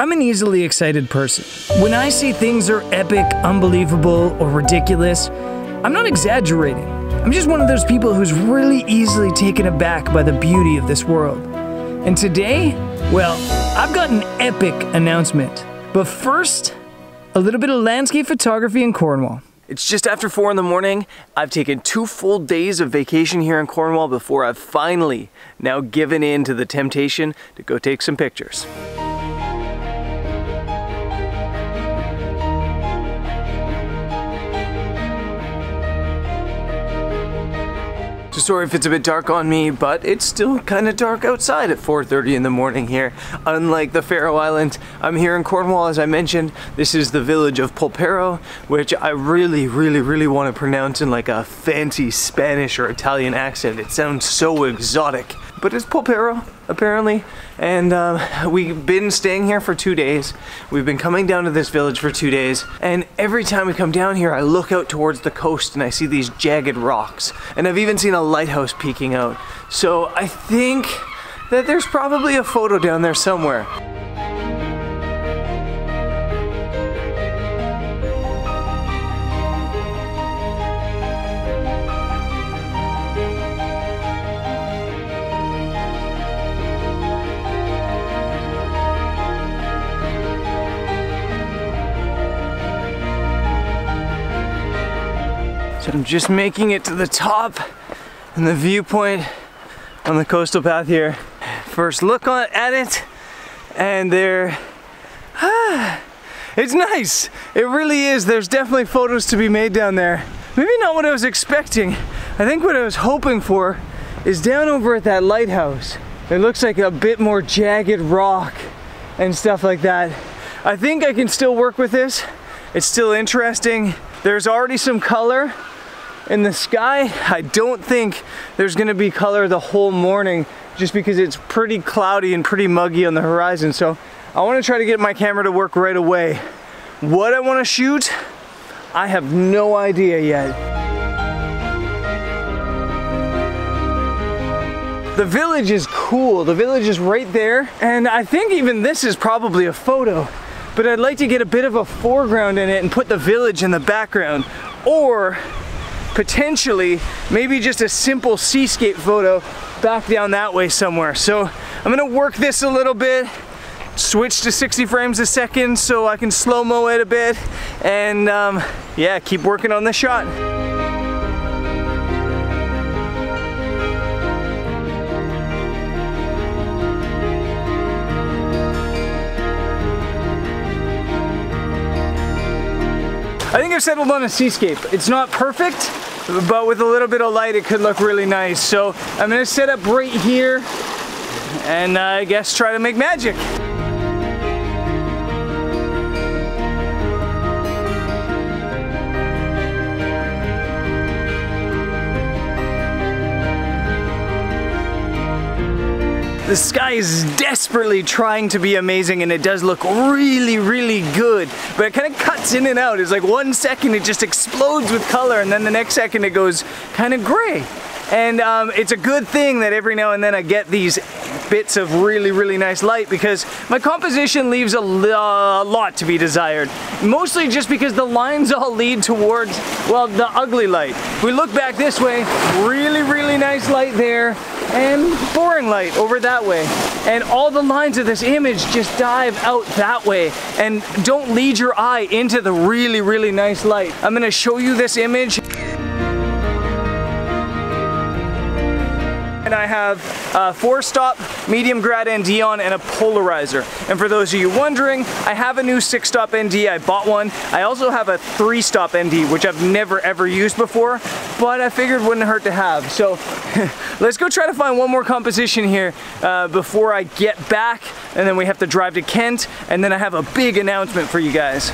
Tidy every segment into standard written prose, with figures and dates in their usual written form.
I'm an easily excited person. When I see things are epic, unbelievable, or ridiculous, I'm not exaggerating. I'm just one of those people who's really easily taken aback by the beauty of this world. And today, well, I've got an epic announcement. But first, a little bit of landscape photography in Cornwall. It's just after 4 in the morning. I've taken 2 full days of vacation here in Cornwall before I've finally now given in to the temptation to go take some pictures. So sorry if it's a bit dark on me, but it's still kind of dark outside at 4:30 in the morning here. Unlike the Faroe Islands, I'm here in Cornwall, as I mentioned. This is the village of Polperro, which I really want to pronounce in like a fancy Spanish or Italian accent. It sounds so exotic. But it's Polperro, apparently. And we've been staying here for 2 days. We've been coming down to this village for 2 days. And every time we come down here, I look out towards the coast and I see these jagged rocks. And I've even seen a lighthouse peeking out. So I think that there's probably a photo down there somewhere. So I'm just making it to the top and the viewpoint on the coastal path here. First look at it, and it's nice. It really is. There's definitely photos to be made down there. Maybe not what I was expecting. I think what I was hoping for is down over at that lighthouse. It looks like a bit more jagged rock and stuff like that. I think I can still work with this. It's still interesting. There's already some color in the sky. I don't think there's gonna be color the whole morning just because it's pretty cloudy and pretty muggy on the horizon. So I wanna try to get my camera to work right away. What I wanna shoot, I have no idea yet. The village is cool. The village is right there. And I think even this is probably a photo, but I'd like to get a bit of a foreground in it and put the village in the background. Or potentially, maybe just a simple seascape photo back down that way somewhere. So I'm gonna work this a little bit, switch to 60 frames a second so I can slow-mo it a bit, and yeah, keep working on the shot. I think I've settled on a seascape. It's not perfect, but with a little bit of light, it could look really nice. So I'm gonna set up right here and I guess try to make magic. The sky is desperately trying to be amazing, and it does look really good, but it kind of cuts in and out. It's like 1 second it just explodes with color, and then the next second it goes kind of gray. And it's a good thing that every now and then I get these bits of really nice light, because my composition leaves a lot to be desired. Mostly just because the lines all lead towards, well, the ugly light. If we look back this way, really nice light there, and boring light over that way. And all the lines of this image just dive out that way and don't lead your eye into the really nice light. I'm gonna show you this image. And I have a 4-stop medium grad ND on and a polarizer. And for those of you wondering, I have a new 6-stop ND. I bought one. I also have a 3-stop ND, which I've never ever used before, but I figured wouldn't hurt to have. So let's go try to find one more composition here before I get back, and then we have to drive to Kent, and then I have a big announcement for you guys.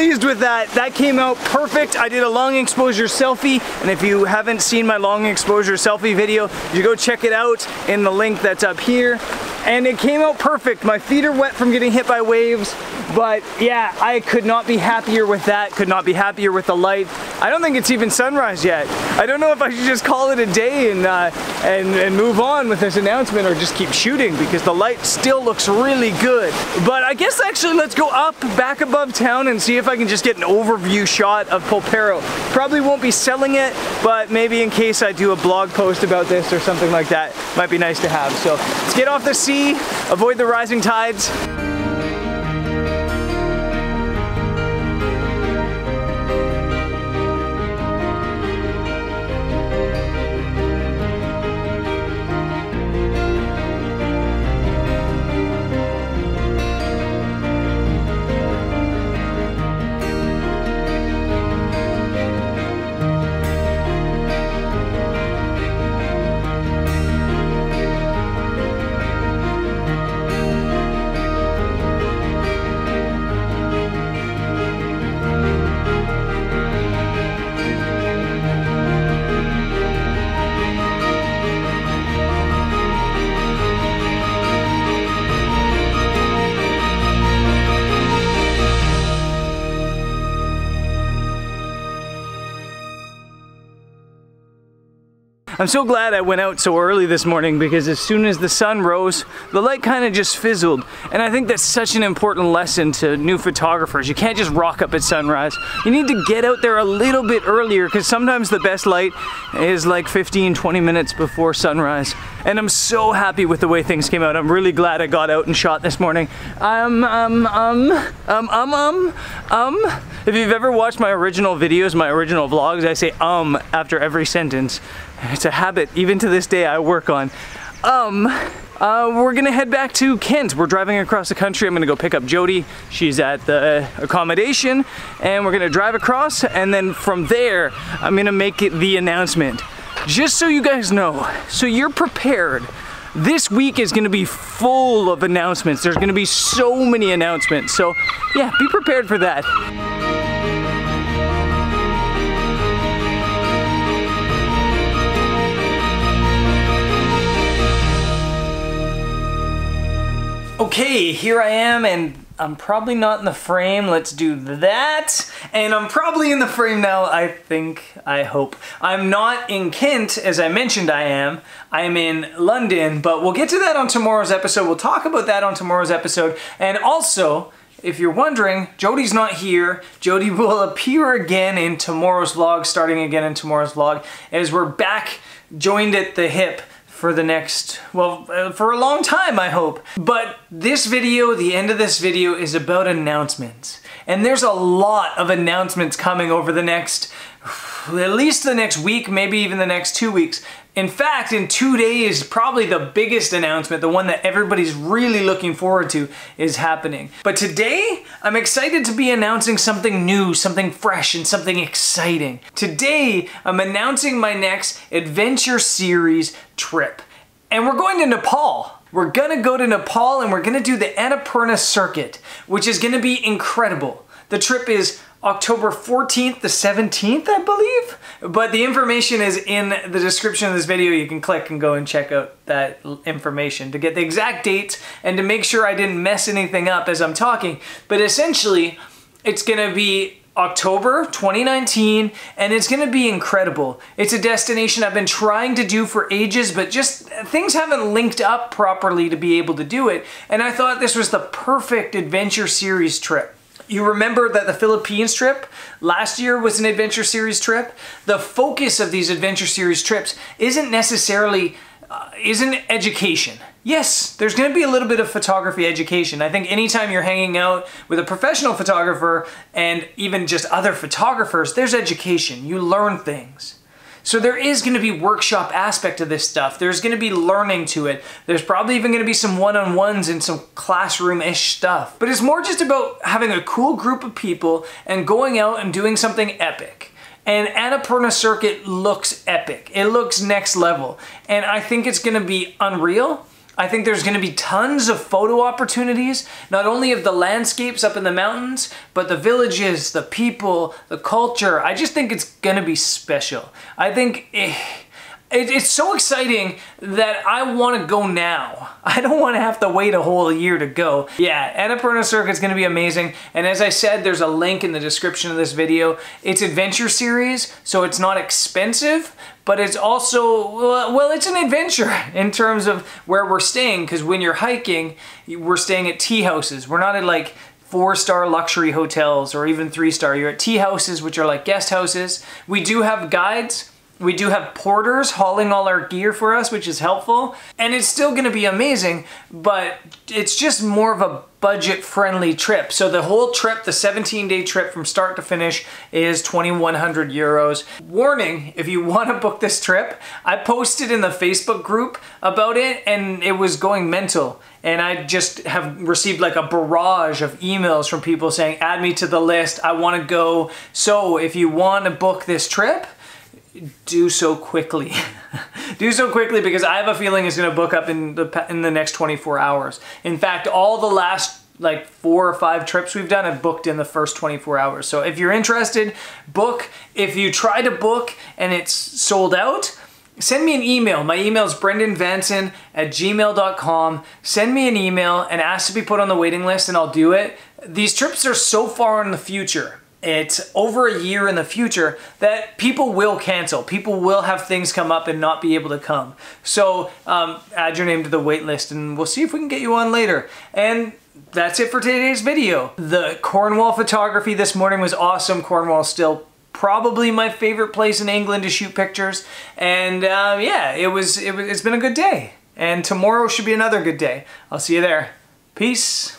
pleased with that. That came out perfect. I did a long exposure selfie, and if you haven't seen my long exposure selfie video, you go check it out in the link that's up here. And it came out perfect. My feet are wet from getting hit by waves, but yeah, I could not be happier with that, could not be happier with the light. I don't think it's even sunrise yet. I don't know if I should just call it a day and move on with this announcement, or just keep shooting, because the light still looks really good. But I guess actually let's go up back above town and see if I can just get an overview shot of Polperro. Probably won't be selling it, but maybe in case I do a blog post about this or something like that, might be nice to have. So let's get off the sea, avoid the rising tides. I'm so glad I went out so early this morning, because as soon as the sun rose, the light kind of just fizzled. And I think that's such an important lesson to new photographers. You can't just rock up at sunrise. You need to get out there a little bit earlier, because sometimes the best light is like 15-20 minutes before sunrise. And I'm so happy with the way things came out. I'm really glad I got out and shot this morning. If you've ever watched my original videos, my original vlogs, I say after every sentence. It's a habit, even to this day, I work on. We're gonna head back to Kent. We're driving across the country. I'm gonna go pick up Jody. She's at the accommodation, and we're gonna drive across, and then from there, I'm gonna make it the announcement. Just so you guys know, so you're prepared. This week is gonna be full of announcements. There's gonna be so many announcements. So yeah, be prepared for that. Okay, here I am, and I'm probably not in the frame. Let's do that. And I'm probably in the frame now, I think, I hope. I'm not in Kent, as I mentioned I am. I'm in London, but we'll get to that on tomorrow's episode. We'll talk about that on tomorrow's episode. And also, if you're wondering, Jody's not here. Jody will appear again in tomorrow's vlog, starting again in tomorrow's vlog, as we're back joined at the hip for the next, well, for a long time, I hope. But this video, the end of this video, is about announcements. And there's a lot of announcements coming over the next, at least the next week, maybe even the next 2 weeks. In fact, in 2 days, probably the biggest announcement, the one that everybody's really looking forward to, is happening. But today, I'm excited to be announcing something new, something fresh, and something exciting. Today, I'm announcing my next adventure series trip. And we're going to Nepal. We're gonna go to Nepal, and we're gonna do the Annapurna circuit, which is gonna be incredible. The trip is October 14th to 17th, I believe. But the information is in the description of this video. You can click and go and check out that information to get the exact dates and to make sure I didn't mess anything up as I'm talking. But essentially, it's gonna be October 2019, and it's gonna be incredible. It's a destination I've been trying to do for ages, but just things haven't linked up properly to be able to do it. And I thought this was the perfect adventure series trip. You remember that the Philippines trip last year was an adventure series trip? The focus of these adventure series trips isn't necessarily, isn't education. Yes, there's gonna be a little bit of photography education. I think anytime you're hanging out with a professional photographer and even just other photographers, there's education. You learn things. So there is going to be workshop aspect of this stuff. There's going to be learning to it. There's probably even going to be some one-on-ones and some classroom-ish stuff. But it's more just about having a cool group of people and going out and doing something epic. And Annapurna Circuit looks epic. It looks next level. And I think it's going to be unreal. I think there's going to be tons of photo opportunities, not only of the landscapes up in the mountains, but the villages, the people, the culture. I just think it's going to be special. I think it's so exciting that I want to go now. I don't want to have to wait a whole year to go. Yeah, Annapurna Circuit is going to be amazing. And as I said, there's a link in the description of this video. It's adventure series, so it's not expensive, but it's also, well, it's an adventure in terms of where we're staying, because when you're hiking, we're staying at tea houses. We're not at like 4-star luxury hotels or even 3-star. You're at tea houses, which are like guest houses. We do have guides. We do have porters hauling all our gear for us, which is helpful. And it's still gonna be amazing, but it's just more of a budget-friendly trip. So the whole trip, the 17-day trip from start to finish, is 2,100 euros. Warning, if you wanna book this trip, I posted in the Facebook group about it and it was going mental. And I just have received like a barrage of emails from people saying, add me to the list, I wanna go. So if you wanna book this trip, do so quickly. Do so quickly, because I have a feeling it's going to book up in the next 24 hours. In fact, all the last like 4 or 5 trips we've done have booked in the first 24 hours. So if you're interested, book. If you try to book and it's sold out, send me an email. My email is brendanvanson@gmail.com. Send me an email and ask to be put on the waiting list and I'll do it. These trips are so far in the future. It's over a year in the future that people will cancel. People will have things come up and not be able to come. So add your name to the wait list and we'll see if we can get you on later. And that's it for today's video. The Cornwall photography this morning was awesome. Cornwall is still probably my favorite place in England to shoot pictures. And yeah, it's been a good day. And tomorrow should be another good day. I'll see you there. Peace.